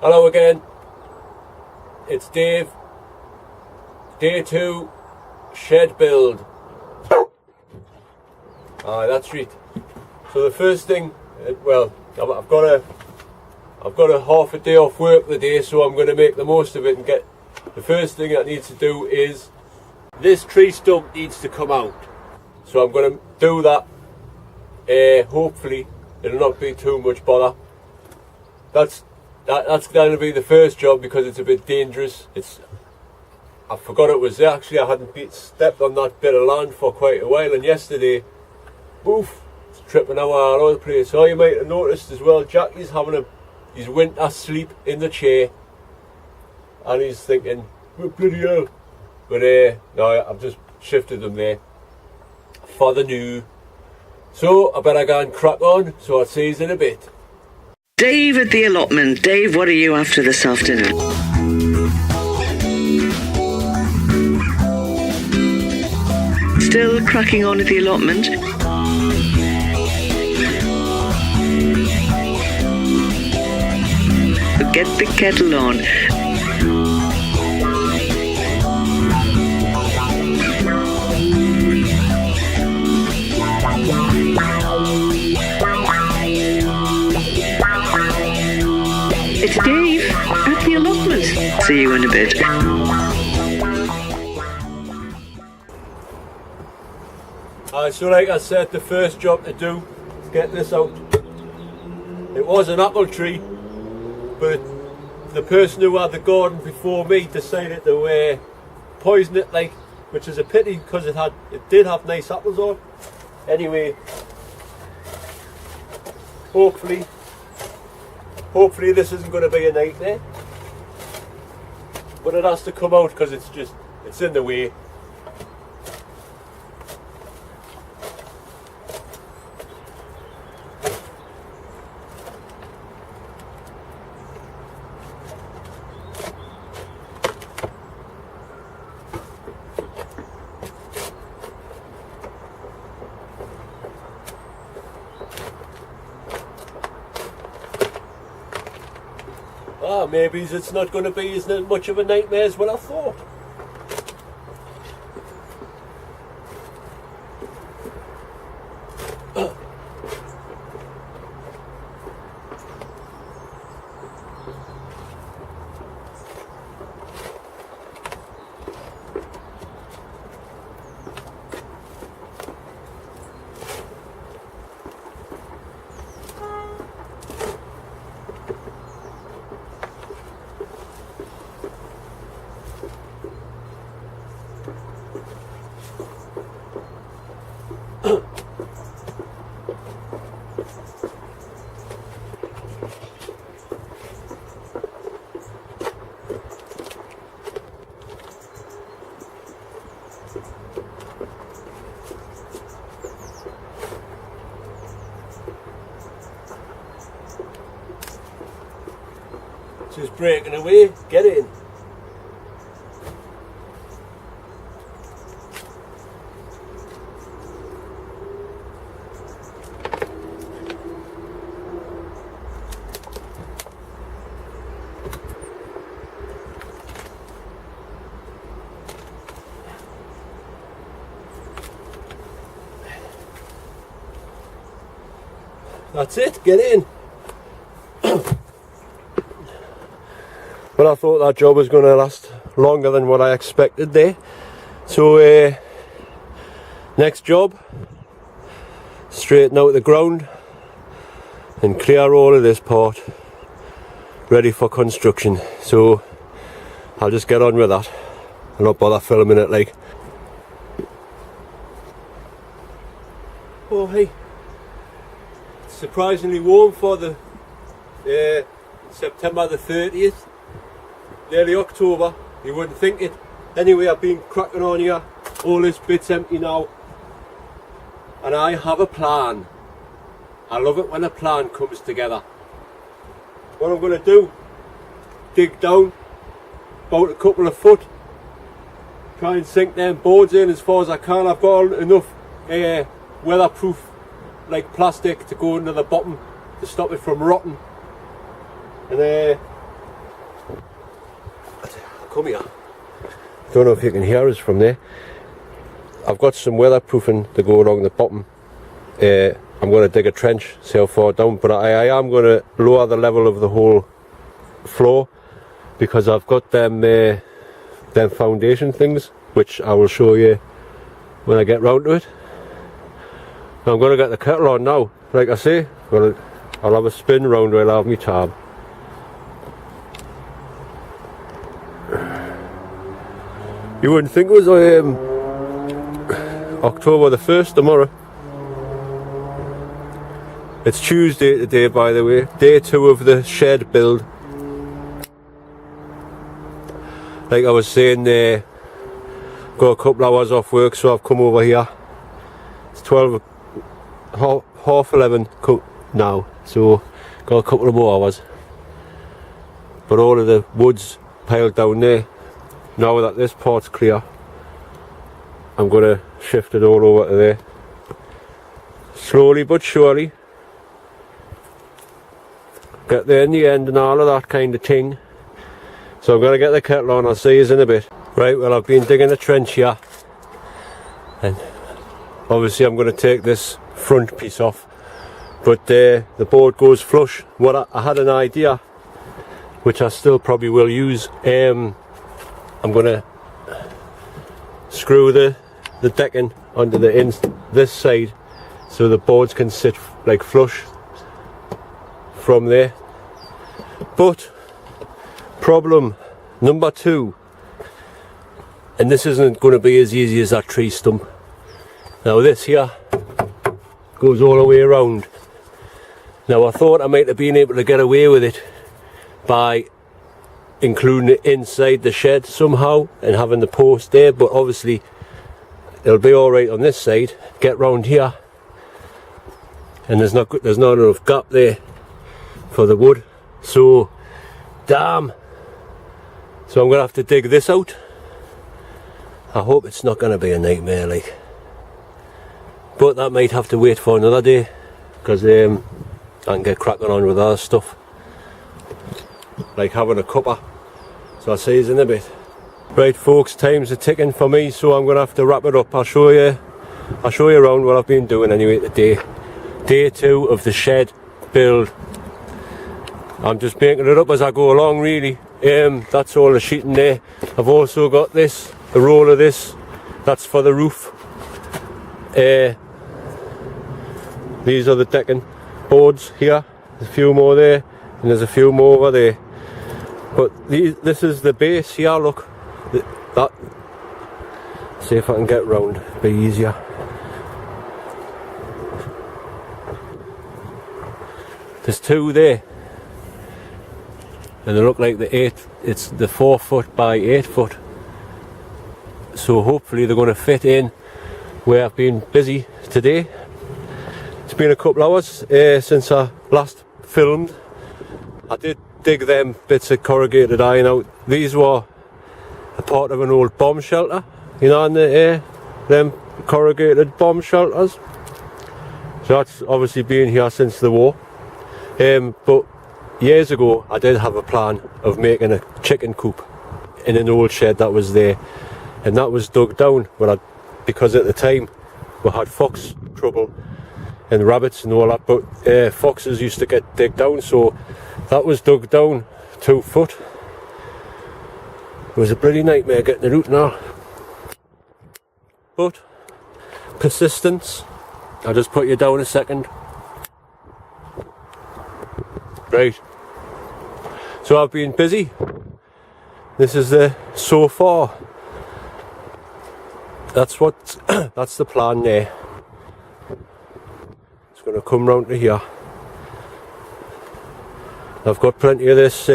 Hello again, it's Dave. Day 2 shed build. That's right. So the first thing, well, I've got a half a day off work today, so I'm going to make the most of it and get. The first thing I need to do is this tree stump needs to come out. So I'm going to do that. Hopefully it'll not be too much bother. That's going to be the first job because it's a bit dangerous. I forgot it was there. Actually, I hadn't stepped on that bit of land for quite a while, and yesterday, oof, it's tripping out all over the place. So you might have noticed as well, Jackie's having his winter sleep in the chair, and he's thinking, oh, bloody hell. But no, I've just shifted them there for the new. So I better go and crack on. So I'll see you in a bit. Dave at the allotment. Dave, what are you after this afternoon? Still cracking on at the allotment? Get the kettle on. It's Dave at the allotment. See you in a bit. So like I said, the first job to do is get this out. It was an apple tree, but the person who had the garden before me decided to poison it, which is a pity because it did have nice apples on. Anyway, hopefully this isn't going to be a nightmare, but it has to come out because it's in the way. Maybe it's not going to be as much of a nightmare as what I thought. Just breaking away, get in. That's it, get in. But I thought that job was going to last longer than what I expected there. So next job, straighten out the ground and clear all of this part, ready for construction. So I'll just get on with that. I'll not bother filming it like. Oh hey, it's surprisingly warm for the September the 30th. Nearly October, you wouldn't think it. Anyway, I've been cracking on here. All this bit's empty now. And I have a plan. I love it when a plan comes together. What I'm going to do, dig down about a couple of foot. Try and sink them boards in as far as I can. I've got enough weatherproof plastic to go into the bottom to stop it from rotting. And come here. Don't know if you can hear us from there. I've got some weatherproofing to go along the bottom. I'm going to dig a trench, see how far down, but I am going to lower the level of the whole floor because I've got them foundation things, which I will show you when I get round to it. I'm going to get the kettle on now. Like I say, I'll have a spin round where I'll have my tab. You wouldn't think it was October the 1st tomorrow. It's Tuesday today, by the way, day 2 of the shed build. Like I was saying, got a couple hours off work, so I've come over here. It's half 11 now, so got a couple of more hours. But all of the wood's piled down there. Now that this part's clear, I'm going to shift it all over to there. Slowly but surely. Get there in the end and all of that kind of thing. So I'm going to get the kettle on, I'll see you in a bit. Right, well I've been digging a trench here. And obviously I'm going to take this front piece off. But the board goes flush. I had an idea, which I still probably will use. I'm going to screw the decking onto this side so the boards can sit like flush from there. But problem number 2, and this isn't going to be as easy as that tree stump. Now this here goes all the way around. Now I thought I might have been able to get away with it by including it inside the shed somehow and having the post there, but obviously it'll be alright on this side. Get round here and there's not enough gap there for the wood, so damn. So I'm going to have to dig this out. I hope it's not going to be a nightmare, like, but that might have to wait for another day because I can get cracking on with other stuff like having a cuppa. So I'll see you in a bit. Right folks, time's a ticking for me, so I'm going to have to wrap it up. I'll show you around what I've been doing anyway today. Day 2 of the shed build. I'm just making it up as I go along really. That's all the sheeting there. I've also got this, a roll of this, that's for the roof. These are the decking boards here. There's a few more there and there's a few more over there. But this is the base here, look. That. See if I can get round, be easier. There's 2 there. And they look like it's the 4 foot by 8 foot. So hopefully they're going to fit in where I've been busy today. It's been a couple hours since I last filmed. I did dig them bits of corrugated iron out. These were a part of an old bomb shelter, you know, in the air, them corrugated bomb shelters. So that's obviously been here since the war. But years ago I did have a plan of making a chicken coop in an old shed that was there, and that was dug down because at the time we had fox trouble and rabbits and all that, but foxes used to get digged down, so that was dug down 2 foot. It was a bloody nightmare getting it out now. But persistence. I'll just put you down a second. Right. So I've been busy. This is the so far. That's the plan there. It's going to come round to here. I've got plenty of this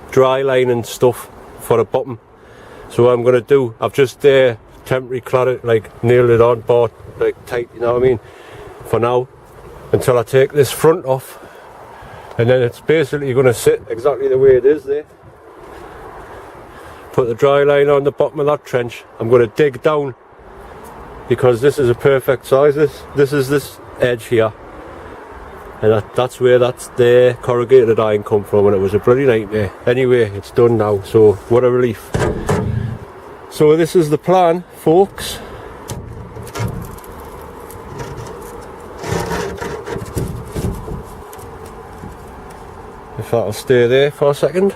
dry line and stuff for the bottom. So what I'm going to do, I've just temporary clad it, like nailed it on, bought like tight, you know what I mean, for now, until I take this front off, and then it's basically going to sit exactly the way it is there. Put the dry line on the bottom of that trench. I'm going to dig down because this is a perfect size. This is this edge here. And that's where the corrugated iron come from, and it was a bloody nightmare. Anyway, it's done now, so what a relief. So this is the plan, folks. If that'll stay there for a second.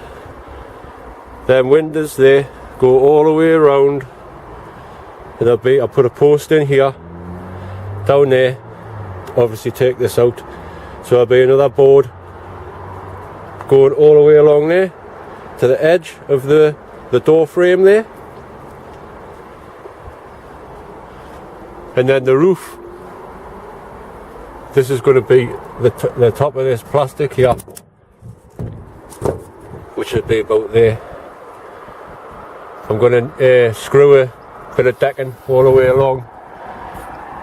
Them windows there go all the way around. And I'll put a post in here, down there. Obviously take this out. So there'll be another board going all the way along there to the edge of the door frame there. And then the roof, this is going to be the top of this plastic here, which should be about there. I'm going to screw a bit of decking all the way along,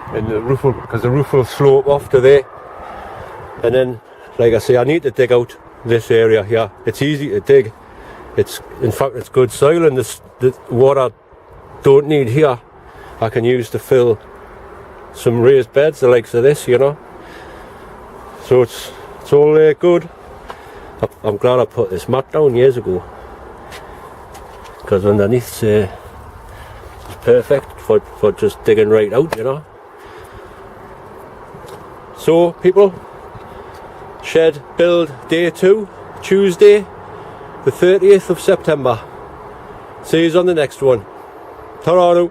and the roof because the roof will slope off to there. And then, like I say, I need to dig out this area here. It's easy to dig. In fact, it's good soil, and what I don't need here, I can use to fill some raised beds, the likes of this, you know. So it's all good. I'm glad I put this mat down years ago, because underneath it's perfect for just digging right out, you know. So people, shed build day 2, Tuesday the 30th of September. See you on the next one. Ta-ra now.